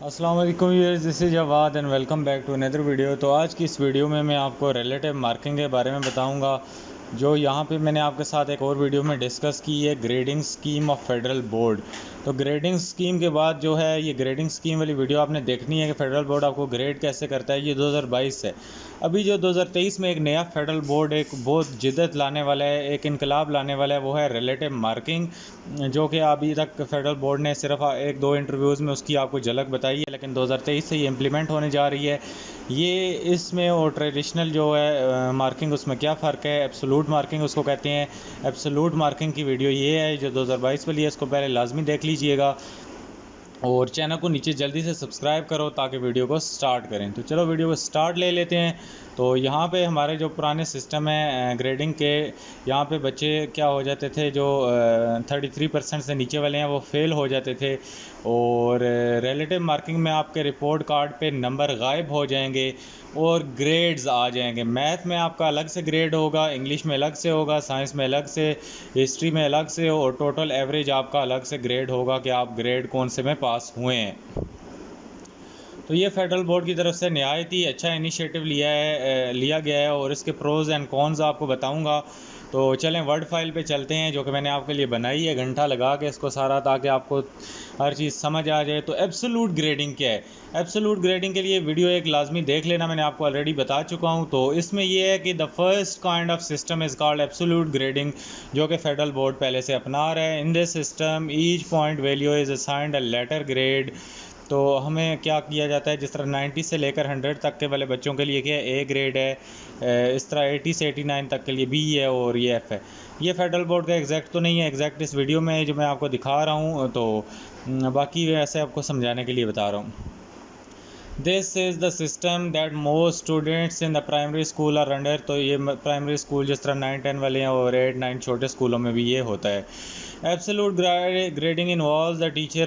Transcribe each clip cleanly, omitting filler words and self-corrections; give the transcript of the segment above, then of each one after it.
अस्सलाम वालेकुम viewers, this is Jawad and welcome back to another video. तो आज की इस वीडियो में मैं आपको रिलेटिव मार्किंग के बारे में बताऊंगा, जो यहाँ पे मैंने आपके साथ एक और वीडियो में डिस्कस की है, grading scheme of federal board. तो ग्रेडिंग स्कीम के बाद जो है ये ग्रेडिंग स्कीम वाली वीडियो आपने देखनी है कि फेडरल बोर्ड आपको ग्रेड कैसे करता है। ये 2022 है। अभी जो 2023 में एक नया फेडरल बोर्ड एक बहुत जिद्दत लाने वाला है, एक इनकलाब लाने वाला है, वो है रिलेटिव मार्किंग, जो कि अभी तक फेडरल बोर्ड ने सिर्फ एक दो इंटरव्यूज़ में उसकी आपको झलक बताई है, लेकिन 2023 से ये इम्प्लीमेंट होने जा रही है। ये इसमें और ट्रेडिशनल जो है मार्किंग, उसमें क्या फ़र्क है, एब्सोलूट मार्किंग उसको कहते हैं। एब्सोलूट मार्किंग की वीडियो ये है जो 2022 वाली है, इसको पहले लाजमी देख लीजिएगा और चैनल को नीचे जल्दी से सब्सक्राइब करो ताकि वीडियो को स्टार्ट करें। तो चलो वीडियो को स्टार्ट ले लेते हैं। तो यहाँ पे हमारे जो पुराने सिस्टम है ग्रेडिंग के, यहाँ पे बच्चे क्या हो जाते थे, जो 33% से नीचे वाले हैं वो फेल हो जाते थे। और रिलेटिव मार्किंग में आपके रिपोर्ट कार्ड पे नंबर गायब हो जाएंगे और ग्रेड्स आ जाएंगे। मैथ में आपका अलग से ग्रेड होगा, इंग्लिश में अलग से होगा, साइंस में अलग से, हिस्ट्री में अलग से, और टोटल एवरेज आपका अलग से ग्रेड होगा कि आप ग्रेड कौन से में पास हुए हैं। तो ये फेडरल बोर्ड की तरफ से नहायत ही अच्छा इनिशिएटिव लिया गया है और इसके प्रोज़ एंड कॉन्स आपको बताऊंगा। तो चलें वर्ड फाइल पे चलते हैं जो कि मैंने आपके लिए बनाई है, घंटा लगा के इसको सारा, ताकि आपको हर चीज़ समझ आ जाए। तो एब्सोलूट ग्रेडिंग क्या है? एब्सोलूट ग्रेडिंग के लिए वीडियो एक लाजमी देख लेना, मैंने आपको ऑलरेडी बता चुका हूँ। तो इसमें यह है कि the first kind of system is called absolute grading, जो कि फेडरल बोर्ड पहले से अपना रहा है। In this system each point value is assigned a letter grade. तो हमें क्या किया जाता है, जिस तरह 90 से लेकर 100 तक के वाले बच्चों के लिए क्या ए ग्रेड है, इस तरह 80 से 89 तक के लिए बी है और ये एफ़ है। ये फेडरल बोर्ड का एग्जैक्ट तो नहीं है, एग्जैक्ट इस वीडियो में जो मैं आपको दिखा रहा हूँ। तो बाकी ऐसे आपको समझाने के लिए बता रहा हूँ। This is the system that most students in the primary school are under. तो ये प्राइमरी स्कूल जिस तरह 9-10 वाले हैं और 8-9 छोटे स्कूलों में भी ये होता है। Absolute grading involves the teacher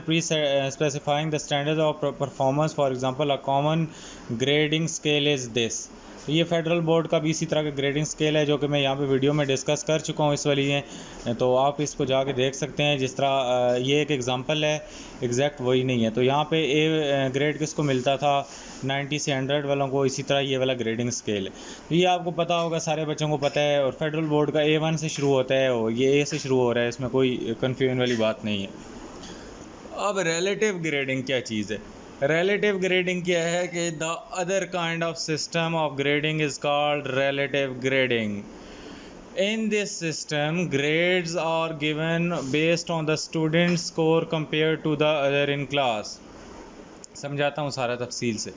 specifying the standards of performance. For example, a common grading scale is this. तो ये फेडरल बोर्ड का भी इसी तरह का ग्रेडिंग स्केल है, जो कि मैं यहाँ पे वीडियो में डिस्कस कर चुका हूँ इस वाली में। तो आप इसको जाके देख सकते हैं। जिस तरह ये एक एग्जांपल है, एग्जैक्ट वही नहीं है। तो यहाँ पे ए ग्रेड किसको मिलता था, 90 से 100 वालों को। इसी तरह ये वाला ग्रेडिंग स्केल है। तो ये आपको पता होगा, सारे बच्चों को पता है। और फेडरल बोर्ड का A1 से शुरू होता है और ये ए से शुरू हो रहा है, इसमें कोई कन्फ्यूजन वाली बात नहीं है। अब रिलेटिव ग्रेडिंग क्या चीज़ है? रिलेटिव ग्रेडिंग क्या है कि the other kind of system of grading is called relative grading. In this system, grades are given based on the student's score compared to the other in class. समझाता हूँ सारा तफसील से।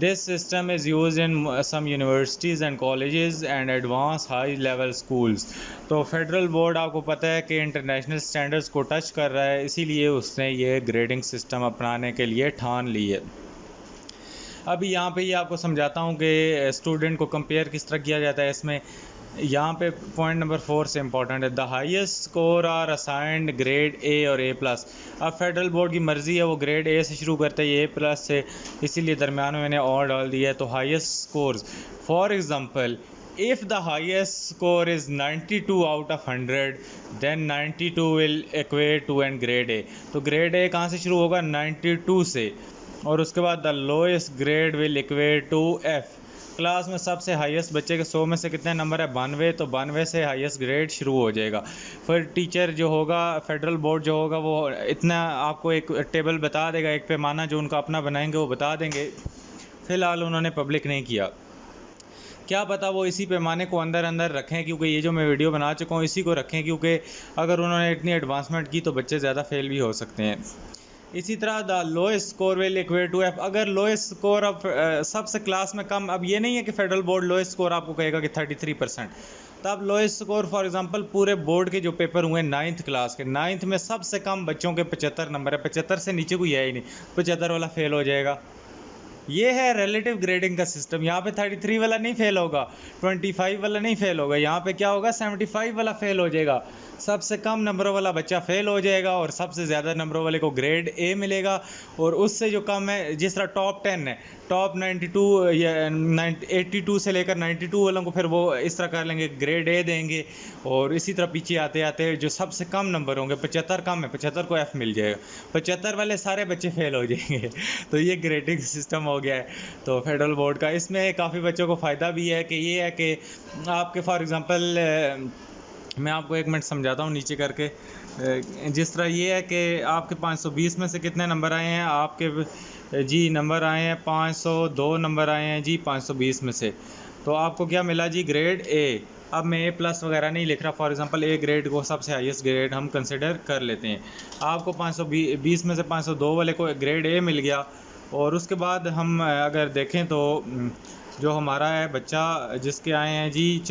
This system is used in some universities and colleges and advanced high level schools. तो federal board आपको पता है कि इंटरनेशनल स्टैंडर्ड्स को टच कर रहा है, इसीलिए उसने ये ग्रेडिंग सिस्टम अपनाने के लिए ठान ली है। अभी यहाँ पे ये आपको समझाता हूँ कि स्टूडेंट को कंपेयर किस तरह किया जाता है। इसमें यहाँ पे पॉइंट नंबर 4 से इम्पॉर्टेंट है, the highest score are assigned grade A और ए प्लस। अब फेडरल बोर्ड की मर्ज़ी है, वो ग्रेड ए से शुरू करते हैं, ए प्लस से, इसीलिए दरमियान में मैंने और डाल दिया है। तो highest scores, for example, if the highest score is 92 out of 100, then 92 will equate to an grade A। तो ग्रेड ए कहाँ से शुरू होगा, 92 से, और उसके बाद the lowest grade will equate to F. Class में सबसे हाईएस्ट बच्चे के 100 में से कितने नंबर है, 92, तो 92 से हाईएस्ट ग्रेड शुरू हो जाएगा। फिर टीचर जो होगा, फेडरल बोर्ड जो होगा, वो इतना आपको एक टेबल बता देगा, एक पैमाना जो उनका अपना बनाएंगे वो बता देंगे। फ़िलहाल उन्होंने पब्लिक नहीं किया, क्या पता वो इसी पैमाने को अंदर अंदर रखें, क्योंकि ये जो मैं वीडियो बना चुका हूँ इसी को रखें, क्योंकि अगर उन्होंने इतनी एडवांसमेंट की तो बच्चे ज़्यादा फेल भी हो सकते हैं। इसी तरह the lowest score will equate to F. अगर लोएस्ट स्कोर ऑफ सबसे क्लास में कम, अब ये नहीं है कि फेडरल बोर्ड लोएस्ट स्कोर आपको कहेगा कि 33%, तब लोएस्ट स्कोर फॉर एग्जांपल पूरे बोर्ड के जो पेपर हुए 9th क्लास के, 9th में सबसे कम बच्चों के 75 नंबर है, 75 से नीचे कोई है ही नहीं, 75 वाला फेल हो जाएगा। ये है रिलेटिव ग्रेडिंग का सिस्टम। यहाँ पे 33 वाला नहीं फेल होगा, 25 वाला नहीं फेल होगा, यहाँ पे क्या होगा 75 वाला फेल हो जाएगा। सबसे कम नंबरों वाला बच्चा फेल हो जाएगा और सबसे ज़्यादा नंबरों वाले को ग्रेड ए मिलेगा। और उससे जो कम है, जिस तरह टॉप 10 है, टॉप 92 या 82 से लेकर 92 वालों को फिर वो इस तरह कर लेंगे, ग्रेड ए देंगे। और इसी तरह पीछे आते आते जो सबसे कम नंबर होंगे, 75 कम है, 75 को एफ मिल जाएगा, 75 वाले सारे बच्चे फेल हो जाएंगे। तो ये ग्रेडिंग सिस्टम हो गया है तो फेडरल बोर्ड का। इसमें काफ़ी बच्चों को फ़ायदा भी है कि ये है कि आपके फॉर एग्ज़ाम्पल मैं आपको एक मिनट समझाता हूँ नीचे करके। जिस तरह ये है कि आपके 520 में से कितने नंबर आए हैं आपके जी, नंबर आए हैं 502 नंबर आए हैं जी 520 में से। तो आपको क्या मिला जी, ग्रेड ए। अब मैं ए प्लस वगैरह नहीं लिख रहा, फॉर एग्जांपल ए ग्रेड को सबसे हाईएस्ट ग्रेड हम कंसिडर कर लेते हैं। आपको 520 में से 502 वाले को ग्रेड ए मिल गया। और उसके बाद हम अगर देखें तो जो हमारा है बच्चा जिसके आए हैं जी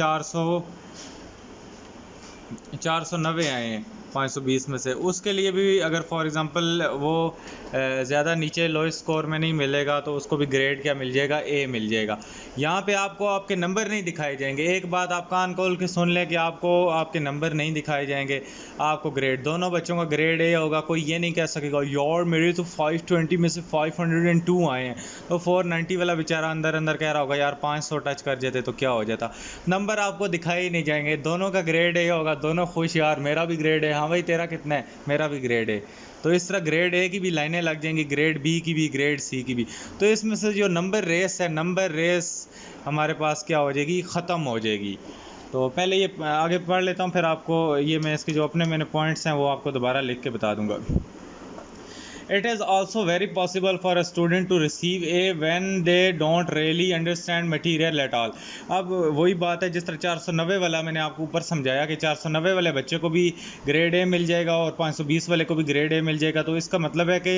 490 आए हैं 520 में से, उसके लिए भी अगर फॉर एग्ज़ाम्पल वो ज़्यादा नीचे लोएस्ट स्कोर में नहीं मिलेगा तो उसको भी ग्रेड क्या मिल जाएगा, ए मिल जाएगा। यहाँ पे आपको आपके नंबर नहीं दिखाए जाएंगे। एक बात आप कान खोल के सुन लें कि आपको आपके नंबर नहीं दिखाए जाएंगे, आपको ग्रेड, दोनों बच्चों का ग्रेड ए होगा। कोई ये नहीं कह सकेगा यार मेरे तो 520 में से 502 आए हैं, तो 490 वाला बेचारा अंदर अंदर कह रहा होगा यार 500 टच कर जाते तो क्या हो जाता। नंबर आपको दिखाई नहीं जाएंगे, दोनों का ग्रेड ए होगा, दोनों खुश, यार मेरा भी ग्रेड है, हाँ भाई तेरा कितना है, मेरा भी ग्रेड है। तो इस तरह ग्रेड ए की भी लाइनें लग जाएंगी, ग्रेड बी की भी, ग्रेड सी की भी। तो इसमें से जो नंबर रेस है, नंबर रेस हमारे पास क्या हो जाएगी, ख़त्म हो जाएगी। तो पहले ये आगे पढ़ लेता हूँ, फिर आपको ये मैं इसके जो अपने मैंने पॉइंट्स हैं वो आपको दोबारा लिख के बता दूंगा। It is also very possible for a student to receive A when they don't really understand material at all। अब वही बात है जिस तरह 490 वाला मैंने आपको ऊपर समझाया कि 490 वाले बच्चे को भी ग्रेड ए मिल जाएगा और 520 वाले को भी ग्रेड ए मिल जाएगा। तो इसका मतलब है कि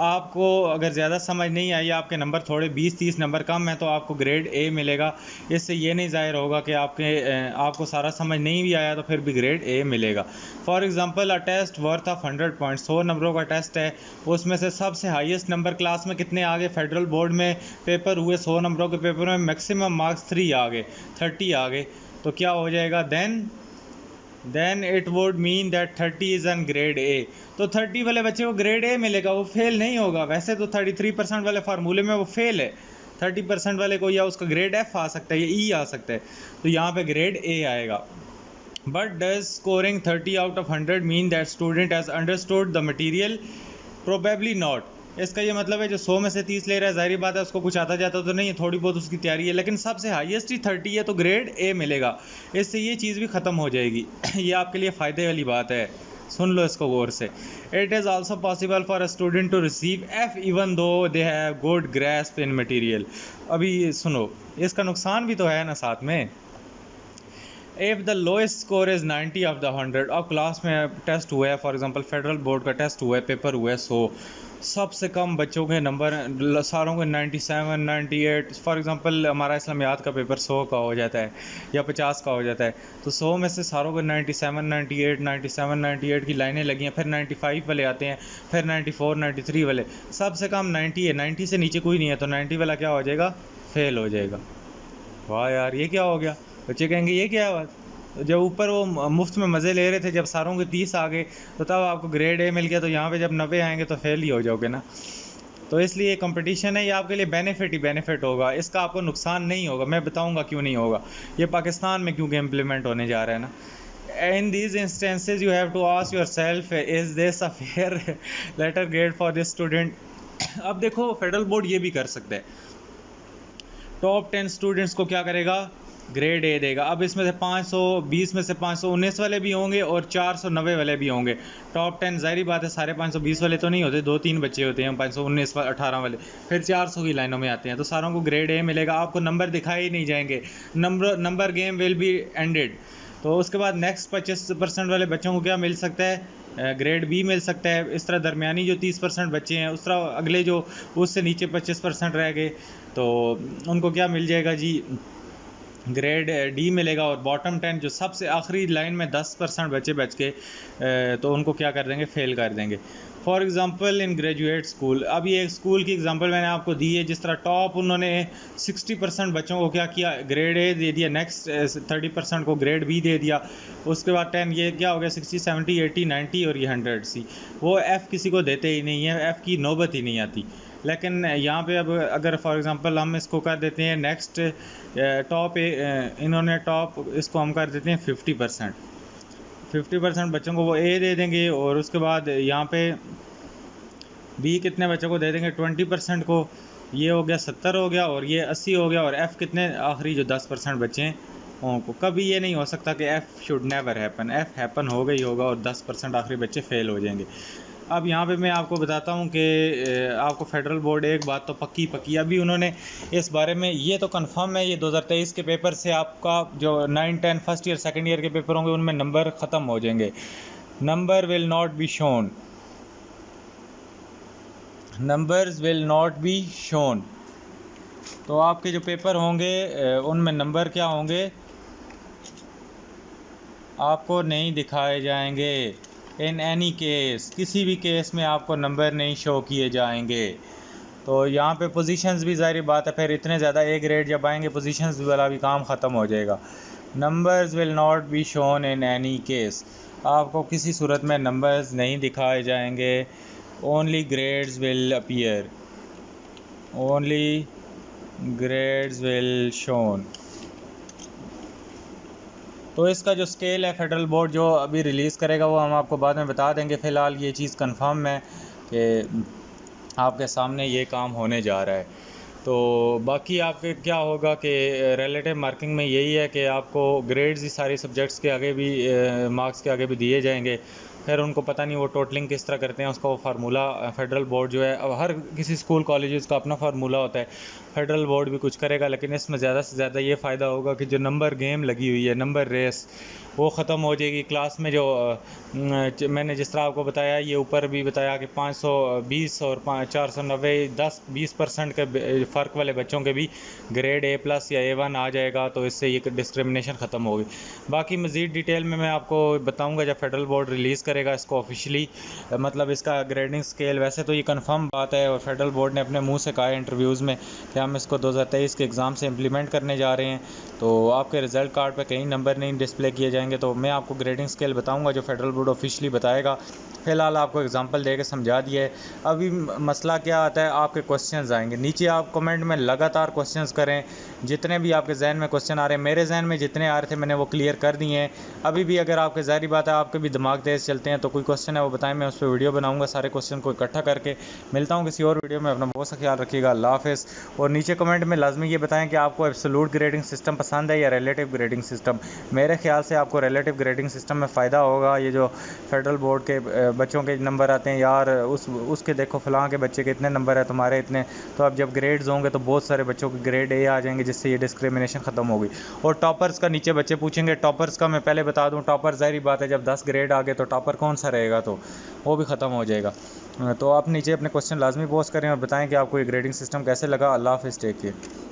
आपको अगर ज़्यादा समझ नहीं आई, आपके नंबर थोड़े 20-30 नंबर कम है, तो आपको ग्रेड ए मिलेगा। इससे ये नहीं ज़ाहिर होगा कि आपको सारा समझ नहीं भी आया तो फिर भी ग्रेड ए मिलेगा। For example a test worth of 100 point, 100 नंबरों का टेस्ट है, उसमें से सबसे हाईएस्ट नंबर क्लास में कितने आ गए, फेडरल बोर्ड में पेपर हुए 100 नंबरों के पेपर में मैक्सिमम मार्क्स 3 आ गए, 30 आ गए, तो क्या हो जाएगा, then it would mean that 30 is an grade A. तो 30 वाले बच्चे को ग्रेड ए मिलेगा, वो फेल नहीं होगा। वैसे तो 33% वाले फार्मूले में वो फेल है, 30% वाले को या उसका ग्रेड एफ आ सकता है या ई आ सकता है, तो यहाँ पे ग्रेड ए आएगा। But does scoring 30 out of 100 mean that student has understood the material? Probably not। इसका ये मतलब है जो 100 में से 30 ले रहा है, जाहिर बात है उसको कुछ आता जाता तो नहीं है, थोड़ी बहुत उसकी तैयारी है, लेकिन सबसे हाईएस्ट ही 30 है तो ग्रेड ए मिलेगा। इससे ये चीज़ भी ख़त्म हो जाएगी। ये आपके लिए फ़ायदे वाली बात है, सुन लो इसको गौर से। It is also possible for a student to receive F even though they have good grasp in material. अभी सुनो, इसका नुकसान भी तो है ना साथ में। If the lowest score is 90 of the 100, अब क्लास में टेस्ट हुआ है, फॉर एग्जांपल फेडरल बोर्ड का टेस्ट हुआ है, पेपर हुआ है 100, सबसे कम बच्चों के नंबर सारों के 97, 98, फॉर एग्जांपल हमारा इस्लामियात का पेपर 100 का हो जाता है या 50 का हो जाता है, तो 100 में से सारों के 97, 98, 97, 98 की लाइनें लगी हैं, फिर 95 वाले आते हैं, फिर 94, 93 वाले, सबसे कम 90 है, 90 से नीचे कोई नहीं है, तो 90 वाला क्या हो जाएगा, फेल हो जाएगा। वाह यार ये क्या हो गया, बच्चे कहेंगे ये क्या बात। तो जब ऊपर वो मुफ्त में मज़े ले रहे थे, जब सारों के 30 आ गए तो तब आपको ग्रेड ए मिल गया, तो यहाँ पे जब 90 आएंगे तो फेल ही हो जाओगे ना। तो इसलिए कंपटीशन है, ये आपके लिए बेनिफिट ही बेनिफिट होगा, इसका आपको नुकसान नहीं होगा। मैं बताऊँगा क्यों नहीं होगा, ये पाकिस्तान में क्योंकि इम्प्लीमेंट होने जा रहा है ना। In these instances you have to ask yourself, is this a fair letter grade for this student. अब देखो फेडरल बोर्ड ये भी कर सकता है, टॉप 10 स्टूडेंट्स को क्या करेगा, ग्रेड ए देगा। अब इसमें से 520 में से 519 वाले भी होंगे और 490 वाले भी होंगे। टॉप 10 जाहिर बात है सारे 520 वाले तो नहीं होते, 2-3 बच्चे होते हैं 519 18 वाले, फिर 400 की लाइनों में आते हैं, तो सारों को ग्रेड ए मिलेगा। आपको नंबर दिखाई नहीं जाएंगे, number game will be ended. तो उसके बाद नेक्स्ट 25% वाले बच्चों को क्या मिल सकता है, ग्रेड बी मिल सकता है। इस तरह दरमियानी जो 30% बच्चे हैं, उस तरह अगले जो उससे नीचे 25% रह गए तो उनको क्या मिल जाएगा जी, ग्रेड डी मिलेगा। और बॉटम 10 जो सबसे आखिरी लाइन में 10% बच्चे बच के तो उनको क्या कर देंगे, फेल कर देंगे। For example in graduate school, अब ये एक स्कूल की एग्ज़ाम्पल मैंने आपको दी है। जिस तरह टॉप उन्होंने 60% बच्चों को क्या किया, ग्रेड ए दे दिया, नेक्स्ट 30% को ग्रेड बी दे दिया, उसके बाद 10, ये क्या हो गया 60 70 80 90 और ये 100 सी। वो एफ़ किसी को देते ही नहीं है, एफ़ की नौबत ही नहीं आती। लेकिन यहाँ पे अब अगर फॉर एग्ज़ाम्पल हम इसको कर देते हैं नेक्स्ट टॉप, इन्होंने टॉप इसको हम कर देते हैं 50% बच्चों को वो ए दे देंगे, और उसके बाद यहाँ पे बी कितने बच्चों को दे देंगे 20% को, ये हो गया 70 हो गया, और ये 80 हो गया। और एफ़ कितने आखिरी जो 10% बचे हैं उनको, कभी ये नहीं हो सकता कि F should never happen, F happen होगा ही होगा और 10% आखिरी बच्चे फेल हो जाएंगे। अब यहाँ पे मैं आपको बताता हूँ कि आपको फेडरल बोर्ड एक बात तो पक्की अभी उन्होंने इस बारे में, ये तो कंफर्म है, ये 2023 के पेपर से आपका जो 9 10 फर्स्ट ईयर सेकंड ईयर के पेपर होंगे उनमें नंबर ख़त्म हो जाएंगे। Number will not be shown, numbers will not be shown. तो आपके जो पेपर होंगे उनमें नंबर क्या होंगे, आपको नहीं दिखाए जाएंगे। इन एनी केस, किसी भी केस में आपको नंबर नहीं शो किए जाएंगे। तो यहाँ पे पोजीशंस भी ज़ाहिर बात है, फिर इतने ज़्यादा ए ग्रेड जब आएंगे पोजीशंस वाला भी काम ख़त्म हो जाएगा। Numbers will not be shown in any case, आपको किसी सूरत में नंबर्स नहीं दिखाए जाएंगे। Only grades will appear, only grades will shown. तो इसका जो स्केल है फेडरल बोर्ड जो अभी रिलीज़ करेगा वो हम आपको बाद में बता देंगे। फ़िलहाल ये चीज़ कंफर्म है कि आपके सामने ये काम होने जा रहा है। तो बाकी आपके क्या होगा कि रिलेटिव मार्किंग में यही है कि आपको ग्रेड्स ही सारी सब्जेक्ट्स के आगे भी मार्क्स के आगे भी दिए जाएंगे। फिर उनको पता नहीं वो टोटलिंग किस तरह करते हैं, उसका वो फार्मूला फेडरल बोर्ड जो है, अब हर किसी स्कूल कॉलेजेस का अपना फार्मूला होता है, फेडरल बोर्ड भी कुछ करेगा। लेकिन इसमें ज़्यादा से ज़्यादा ये फ़ायदा होगा कि जो नंबर गेम लगी हुई है, नंबर रेस, वो ख़त्म हो जाएगी। क्लास में जो मैंने जिस तरह आपको बताया, ये ऊपर भी बताया कि 520 और 490 10-20% के फ़र्क वाले बच्चों के भी ग्रेड A+ या A1 आ जाएगा। तो इससे ये डिस्क्रिमिनेशन ख़त्म होगी। बाकी मज़ीद डिटेल में मैं आपको बताऊंगा जब फेडरल बोर्ड रिलीज़ करेगा इसको ऑफिशियली, मतलब इसका ग्रेडिंग स्केल। वैसे तो ये कंफर्म बात है और फेडरल बोर्ड ने अपने मुंह से कहा है इंटरव्यूज़ में कि हम इसको 2023 के एग्ज़ाम से इम्प्लीमेंट करने जा रहे हैं। तो आपके रिज़ल्ट कार्ड पे कहीं नंबर नहीं डिस्प्ले किए जाएंगे। तो मैं आपको ग्रेडिंग स्केल बताऊंगा जो फेडरल बोर्ड ऑफिशियली बताएगा। फ़िलहाल आपको एग्जांपल दे के समझा दिया है। अभी मसला क्या आता है, आपके क्वेश्चंस आएंगे नीचे, आप कमेंट में लगातार क्वेश्चंस करें। जितने भी आपके जहन में क्वेश्चन आ रहे हैं, मेरे जहन में जितने आ रहे थे मैंने वो क्लियर कर दिए हैं। अभी भी अगर आपके ज़ाहिर बात है आपके भी दिमाग तेज़ चलते हैं तो कोई क्वेश्चन है वो बताएं, मैं उस पर वीडियो बनाऊँगा सारे क्वेश्चन को इकट्ठा करके। मिलता हूँ किसी और वीडियो में, अपना बहुत सा ख्याल रखिएगा। अल्लाह हाफ़िज़। और नीचे कमेंट में लाजमी ये बताएं कि आपको एब्सोल्यूट ग्रेडिंग सिस्टम पसंद है या रिलेटिव ग्रेडिंग सिस्टम। मेरे ख्याल से आपको रिलेटिव ग्रेडिंग सिस्टम में फ़ायदा होगा। ये जो फेडरल बोर्ड के बच्चों के नंबर आते हैं, यार उसके देखो फ़लाँ के बच्चे के इतने नंबर है, तुम्हारे इतने, तो अब जब ग्रेड्स होंगे तो बहुत सारे बच्चों के ग्रेड ए आ जाएंगे, जिससे ये डिस्क्रिमिनेशन ख़त्म होगी। और टॉपर्स का नीचे बच्चे पूछेंगे, टॉपर्स का मैं पहले बता दूँ, टॉपर ज़ाहिर बात है जब 10 ग्रेड आ गए तो टॉपर कौन सा रहेगा, तो वो भी ख़त्म हो जाएगा। तो आप नीचे अपने क्वेश्चन लाजमी पोस्ट करें और बताएं कि आपको ये ग्रेडिंग सिस्टम कैसे लगा। अल्लाह हाफ़िज़, टेक केयर।